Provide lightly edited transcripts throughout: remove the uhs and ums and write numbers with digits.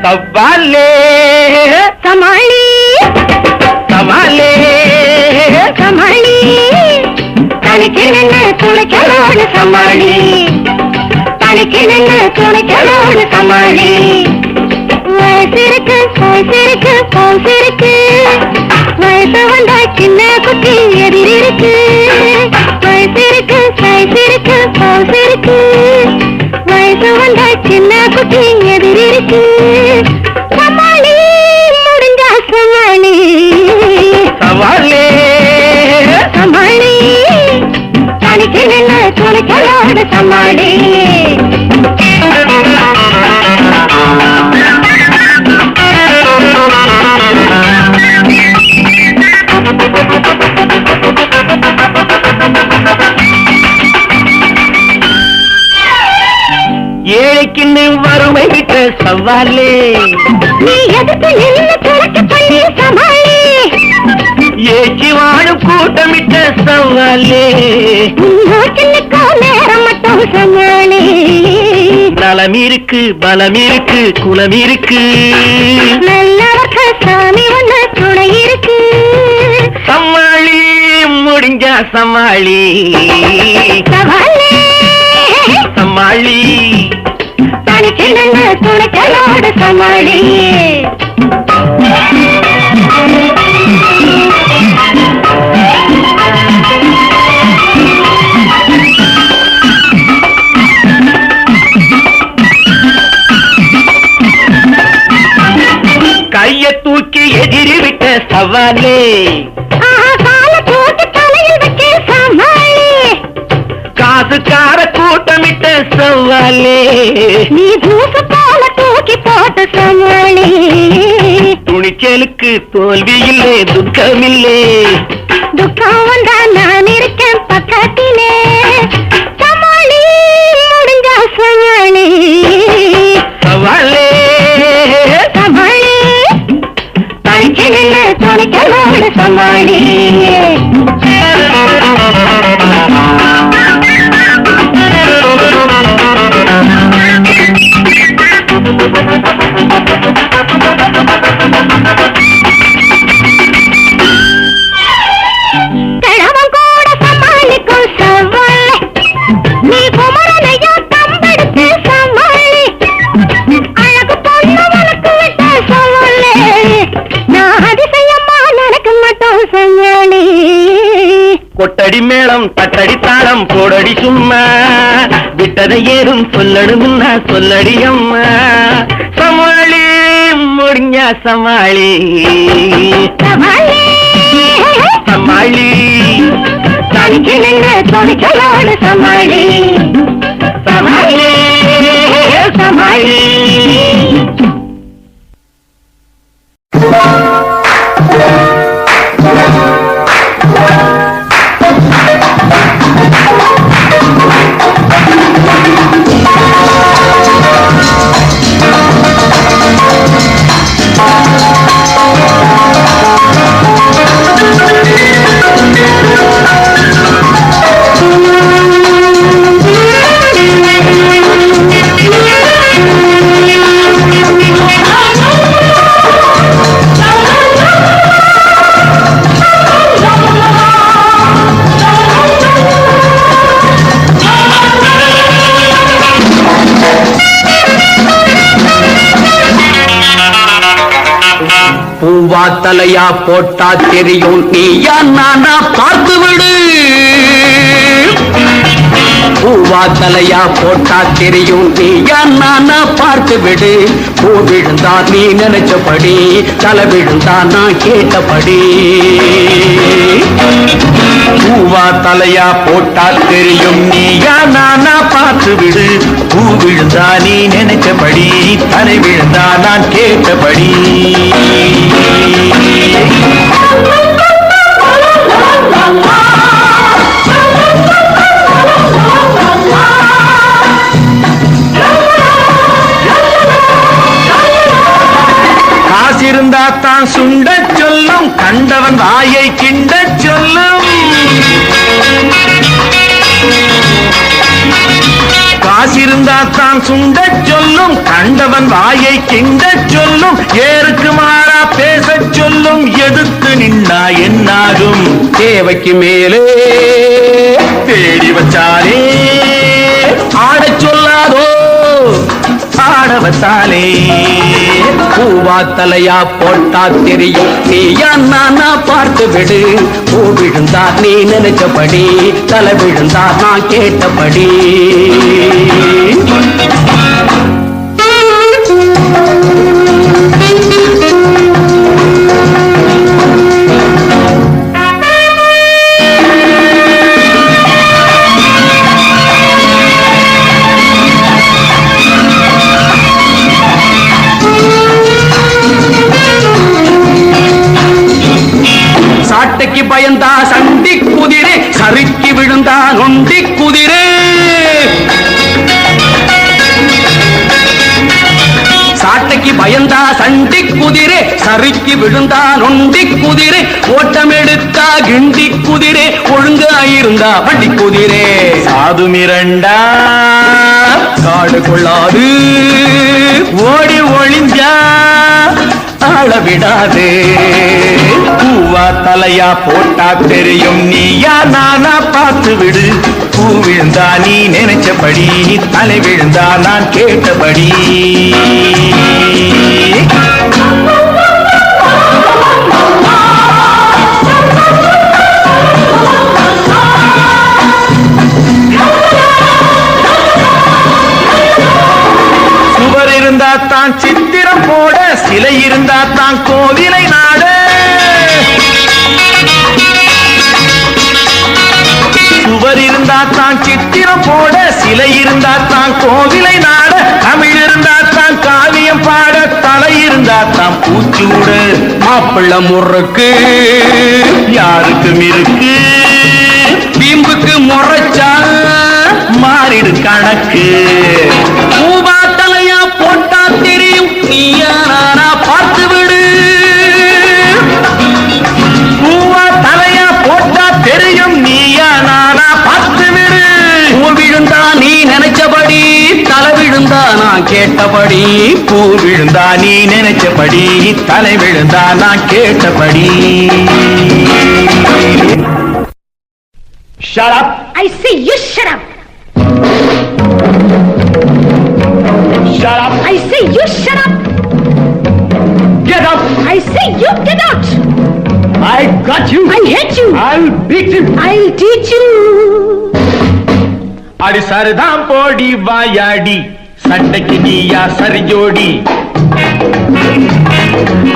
சவாலே சமாளி சவாலே சமாளி தனிக்கு நின்று துணைக்கலோடு சமாளி தனிக்கு நின்று துணைக்கலோடு சமாளி வயசிருக்கு வயசிருக்கு போசிருக்கு வயசு வந்தா சின்ன குட்டி எதிரிருக்கு வயசிருக்கு வயசிருக்கு போசிருக்கு வயசு வந்தா சின்ன குட்டி எதிரிருக்கு சமாளி முடிஞ்சா சமாளி சவாலே சமாளி தனிக்கு நின்று துணைக்கலோடு சமாளி ஏழைக்குன்னு வறுமை விட்ட சவாலே நீ எதுக்கு நின்று துணைக்கு பண்ணி சமாளி ஏச்சி வாழும் கூட்டமிட்ட சவாலே நோக்கினுக்கோ நேரம் மட்டும் சமாளி நலம் இருக்கு பலம் இருக்கு குலம் இருக்கு நல்லவர்க்கு சாமி ஒன்று துணை இருக்கு சமாளி முடிஞ்சா சமாளி சவாலே சமாளி தனிக்கு நின்று துணைக்கலோடு சமாளி கைய தூக்கி எதிரி விட்ட சவாலே கால தூக்கி தலையில் வச்சு சமாளி காசுக்கார கூட்டமிட்ட சவாலே நீ தூசு போல தூக்கி போட்டு சமாளி துணிச்சலுக்கு தோல்வி இல்லை துக்கமில்லை துக்கம் வந்தா நான் இருக்கேன் பக்கத்திலே சமாளி முடிஞ்சா சமாளி சவாலே சமாளி தனிக்கு நின்று துணைக்கலோடு சமாளி கிழவன் கூட சமாளிக்கும் சவாலே நீ குமரனையோ தம்பெடுத்து சமாளி அழகு பொண்ணு உனக்கு விட்ட சவாலே நான் அதிசயமா நடக்க மாட்டோம் சமாளி கொட்டடி மேளம் தட்டடி தாளம் போடடி சும்மா விட்டதை ஏறும் சொல்லணும்னா சொல்லடி அம்மா சமாளி முடிஞ்சா சமாளி சமாளி சமாளி தனிக்கு நின்று துணைக்கலோடு சமாளி சமாளி சமாளி பூவா தலையா போட்டா தெரியும் நீயா நானா பார்த்து விடு பூவா தலையா போட்டா தெரியும் நீயா நானா பார்த்து விடு பூ விழுந்தா நீ நினைச்சபடி தலை விழுந்தா நான் கேட்டபடி பூவா தலையா போட்டா தெரியும் நீயா நானா பார்த்து விடு பூ விழுந்தா நீ நினைச்சபடி தலை விழுந்தா நான் கேட்டபடி காசிருந்தா தான் சுண்ட சொல்லும் கண்டவன் வாயை கிண்ட சொல்லும் காசிருந்தா தான் சுண்டச் சொல்லும், கண்டவன் வாயை கிண்டச் சொல்லும், ஏருக்கு மாறா பேசச் சொல்லும், எதிர்த்து நின்னா என்னாகும்? தேவைக்கு மேலே தேடி வச்சாலே ஆடச் சொல்லாதோ ஆடவத்தாலே. பூவா தலையா போட்டா தெரியும், நீயா நானா பார்த்து விடு. பூ விழுந்தா நீ நினைச்சபடி, தலை விழுந்தா நான் கேட்டபடி. சாட்டைக்கு பயந்தா சண்டி குதிரை, சறுக்கி விழுந்தா நொண்டி குதிரை. சாட்டைக்கு பயந்தா சண்டி குதிரை, சறுக்கி விழுந்தா நொண்டி குதிரை. ஓட்டம் எடுத்தா கிண்டி குதிரை, ஒழுங்காயிருந்தா வண்டி குதிரை. சாது மிரண்டா காடு கொள்ளாது, ஓடி ஒளிஞ்சா ஆள விடாது. பூவா தலையா போட்டா தெரியும், நீயா நானா பார்த்து விடு. பூ விழுந்தா நீ நினைச்சபடி, தலை விழுந்தா நான் கேட்டபடி. சுவர் இருந்தா தான் சித்திரம் போட, சிலை இருந்தா தான் கோவிலை நாட. சுவர் இருந்தா தான் சித்திரம் போட, சிலை இருந்தா தான் கோவிலை நாட. தமிழ் இருந்தா தான் காவியம் பாட, தலை இருந்தா தான் பூச்சூட. மாப்பிள்ள முறுக்கு யாருக்கும் இருக்கு, பீம்புக்கு முறைச்சா மாறிடு கணக்கு. பூவா தலையா போட்டா தெரியும், நீயா நானா பார்த்து விடு. பூவா தலையா போட்டா தெரியும், நீயா நானா பார்த்து விடு. பூ விழுந்தா நீ நினைச்சபடி, தலை விழுந்தா நான் கேட்டபடி. பூ விழுந்தா நீ நினைச்சபடி, தலை விழுந்தா நான் கேட்டபடி. Shut up! I say you shut up. Shut up! I say you shut up. Get up! I say you get out. I got you! I hate you. I'll beat you! I'll teach you. அடி சரிதான் போடி வாயாடி, சண்டைக்கு நீயா சரி ஜோடி.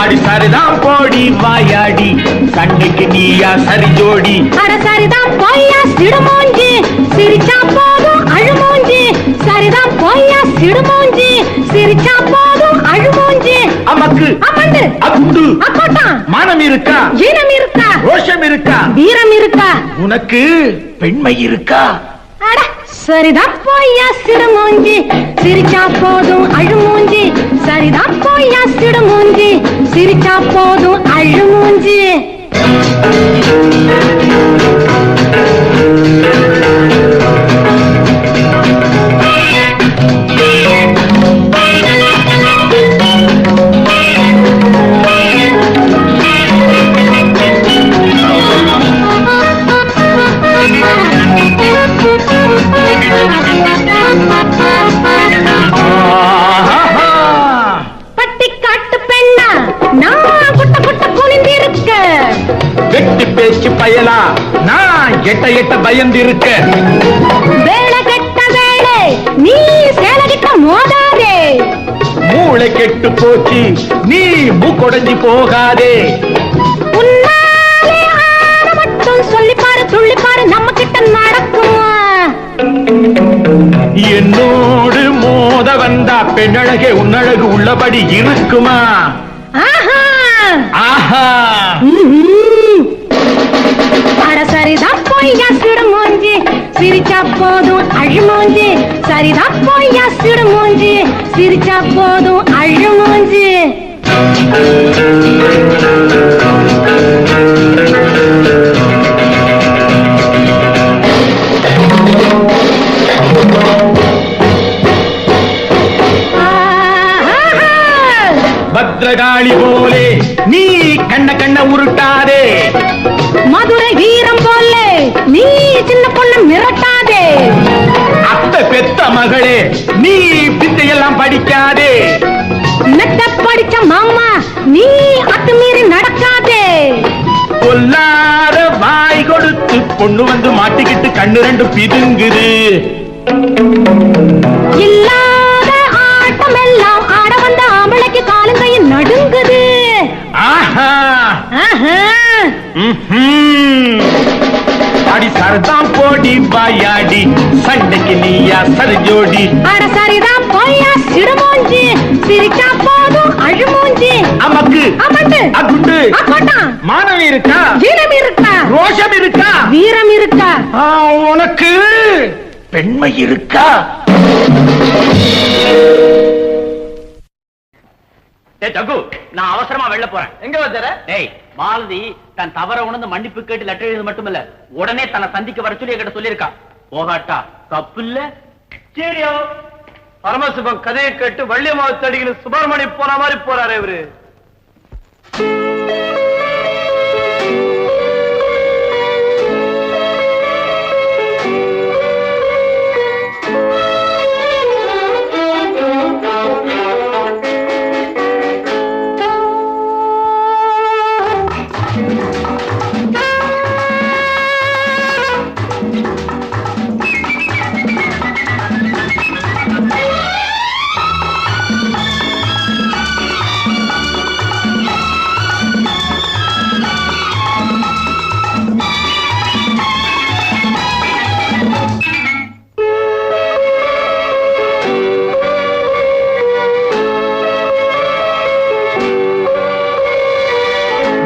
அடி சரிதான் போடி வாயாடி, சண்டைக்கு நீயா சரி ஜோடி. அட சரிதான் போய்யா சிடுமோஞ்சி, சிரிச்சா போதும் அழுமோஞ்சி. சரிதான் போய்யா சிடுமோஞ்சி, சிரிச்சா போதும் அழுமோஞ்சி. அமக்கு அமண்டு அகுண்டு அக்கோட்டான். மானம் இருக்கா, ஈனம் இருக்கா, ரோஷம் இருக்கா, வீரம் இருக்கா, உனக்கு பெண்மை இருக்கா? அட சரிதான் போய்யா சிடுமோஞ்சி, சிரிச்சா போதும் அழுமூஞ்சி. சரிதான் போய்யா சிடுமோஞ்சி, சிரிச்சா போதும் அழுமூஞ்சி. பட்டிக்காட்டு பெண்ணா நான் குட்ட குட்ட குனிந்திருக்க, வெட்டி பேச்சு பயலா நான் எட்ட எட்ட பயந்திருக்க. வேலை கெட்ட வேலை நீ சேலகிட்ட மோதாதே. மூளை கெட்டு போச்சு நீ மூக்கொடைஞ்சி போகாதே. உன்னாலே ஆட மட்டும் சொல்லிப்பாரு துள்ளிப்பாரு, நம்ம கிட்ட நடக்குமா? என்னோடு மோத வந்தா பெண்ணழகே உன்னழகு உள்ளபடி இருக்குமா? ஆஹா ஆஹா அட சரிதான் போய்யா சிடுமோஞ்சி, சிரிச்சா போதும் அழுமோஞ்சி. சரிதான் போய்யா சிடுமோஞ்சி, சிரிச்சா போதும் அழுமோஞ்சி. பத்ரகாளி போலே நீ கண்ண உருட்டாதே, மதுரை வீரம் போல நீ சின்ன பொண்ணு மிரட்டாதே, அத்தை பெத்த மகளே நீ பித்தையெல்லாம் படிக்காதே, மெத்த படிச்ச மாமா நீ அத்துமீறி நடக்காதே, கொல்லாத வாய் கொடுத்து பொண்ணு வந்து மாட்டிக்கிட்டு கண்ணு ரெண்டு பிதுங்குது, இல்லாத ஆட்டம் எல்லாம் ஆட வந்த ஆம்பளைக்கு காலங்கையில் நடுங்குது. ஆஹா ஆஹா. அடி சரதான் போடி வாயாடி சண்டைக்கு நீயா சரி ஜோடி, அட சரிதான் போயா சிடுமூஞ்சி, சிரிச்சா போதும் அழுமூஞ்சி, அமக்கு அமட்டு அகுண்டு அக்கோட்டான், மானம் இருக்கா, வீரம் இருக்கா, ரோஷம் இருக்கா, வீரம் இருக்கா, உனக்கு பெண்மை இருக்கா? ஜக்கு, நான் அவசரமா வெளில போறேன். எங்க வந்தற? டேய், மாலதி தன் தவற உணர்ந்து மன்னிப்பு கேட்டு லெட்டர் எழுது மட்டுமில்ல, உடனே தன்னை சந்திக்க வர சொல்லி என்கிட்ட சொல்லியிருக்கா. போகாட்டா தப்பு இல்ல. சரியோ, பரமசிவம் கதையை கேட்டு வள்ளியம்மாவை தடிக்கிற சுப்பிரமணி போன மாதிரி போறாரு இவரு.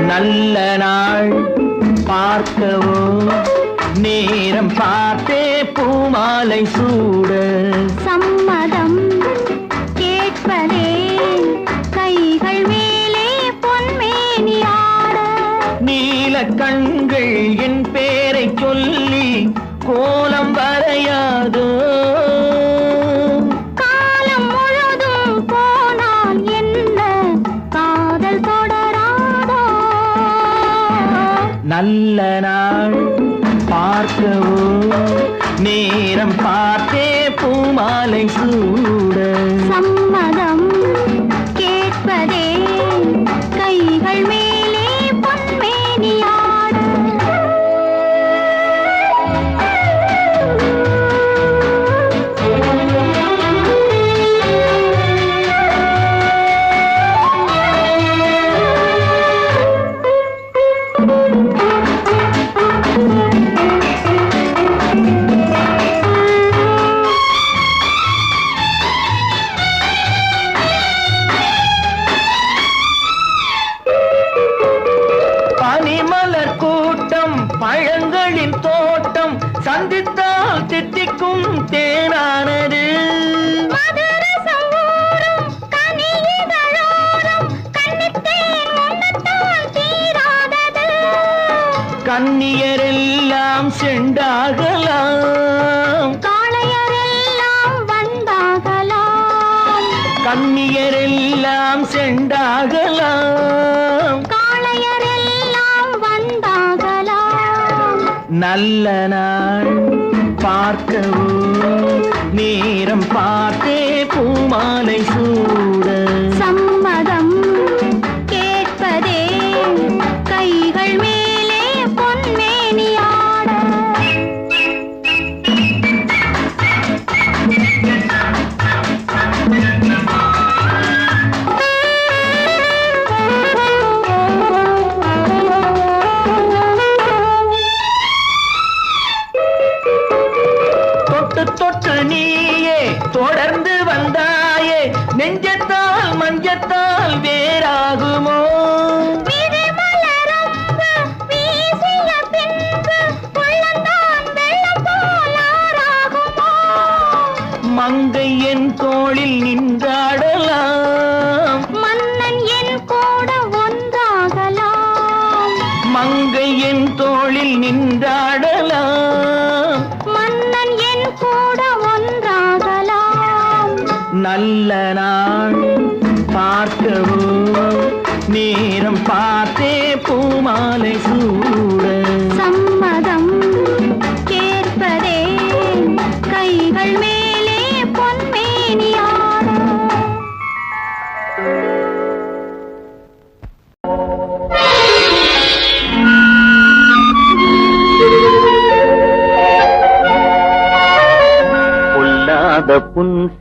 நல்ல நாள் பார்க்கவோ நேரம் பார்த்தே பூமாலை சூட, சம்மதம் கேட்பதே கைகள் மேலே பொன்மேனி ஆட, நீல கண்கள் என் பேரை சொல்லி கோலம் வரையாதோ, காலம் முழுதும் போனால் என்ன காதல் தொடராதோ, நல்ல நாள் பார்க்கவோ நேரம் பார்த்தே பூமாலை சூட, சம்மதம் கேட்பதே கைகள் மேலே பொன்மேனி ஆட. பனிமலர் கூட்டம் பழங்களின் தோட்டம் சந்தித்தால் தித்திக்கும் தேனானது, மதுரசம் ஊறும் கனியிதழோரம் கன்னித்தேன் உண்ணத்தால் தீராதது, கன்னியரெல்லாம் செண்டாகலாம், காளையரெல்லாம் வந்தாகலாம், கன்னியரெல்லாம் செண்டாகலாம், காளையரெல்லாம் வந்தாகலாம், நல்ல நாள் பார்க்கவோ நேரம் பார்த்தே பூமாலை சூட, சம்மதம் கேட்பதே கைகள் மேலே பொன்மேனி ஆட. தொட்டு தொட்டு நீயே தொடர்ந்து வந்தாயே, நெஞ்சத்தால் மஞ்சத்தால் வேறாகுமோ, விரிமலரம்பு வீசிய பின்பு உள்ளந்தான் வெள்ளம் போல் ஆறாகுமோ, மங்கை என் தோளில் நின்றாடலாம், மன்னன் என் கூட ஒன்றாகலாம், மங்கை என் தோளில் நின்றாடலாம், மன்னன் என் கூட ஒன்றாகலாம், நல்ல நாள் பார்க்கவோ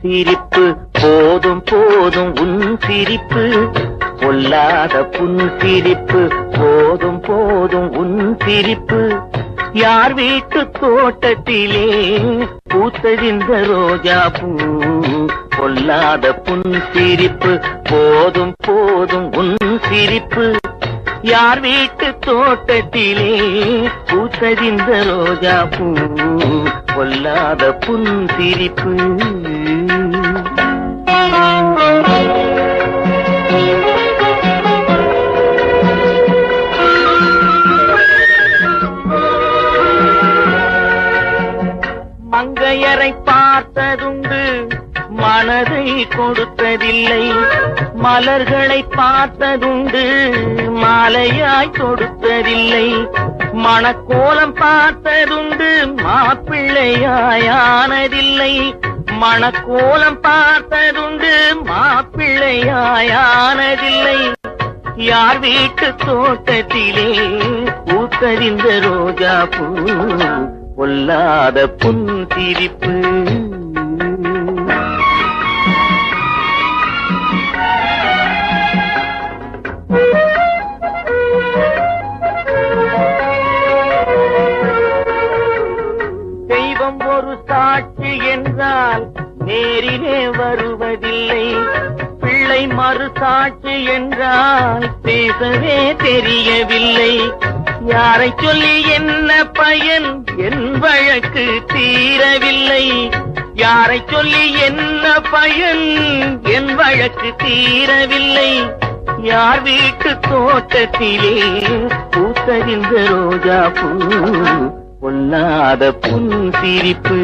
சிரிப்பு போதும் போதும் உன் சிரிப்பு பொல்லாத புன் சிரிப்பு போதும் போதும் உன் சிரிப்பு யார் வீட்டு தோட்டத்திலே பூத்ததிந்த ரோஜா பூ பொல்லாத புன் சிரிப்பு போதும் போதும் உன் சிரிப்பு யார் வீட்டு தோட்டத்திலே பூத்ததிந்த ரோஜா பூ பொல்லாத புன் சிரிப்பு மங்கையரை பார்த்ததுண்டு மனதை கொடுத்ததில்லை மலர்களை பார்த்ததுண்டு மாலையாய் கொடுத்ததில்லை மணக்கோலம் பார்த்ததுண்டு மாப்பிள்ளையாயானதில்லை மணக்கோலம் பார்த்ததுண்டு மாப்பிள்ளையாயானதில்லை யார் வீட்டு தோட்டத்திலே பூத்தறிந்த ரோஜா பூ பொல்லாத புன் சிரிப்பு தெய்வம் ஒரு சாட்சி என்றால் நேரிலே வருவதில்லை பிள்ளை மறு சாட்சி என்றால் பேசவே தெரியவில்லை யாரை சொல்லி என்ன பயன் என் வழக்கு தீரவில்லை யாரை சொல்லி என்ன பயன் என் வழக்கு தீரவில்லை யார் வீட்டு தோட்டத்திலே பூத்தறிந்த ரோஜா பூ பொல்லாத புன் சிரிப்பு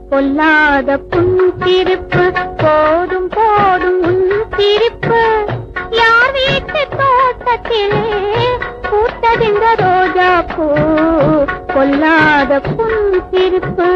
பொல்லாத புன் சிரிப்பு போதும் போதும் உன் சிரிப்பு யார் வீட்டு தோட்டத்திலே பூத்ததிந்த ரோஜா பூ பொல்லாத புன் சிரிப்பு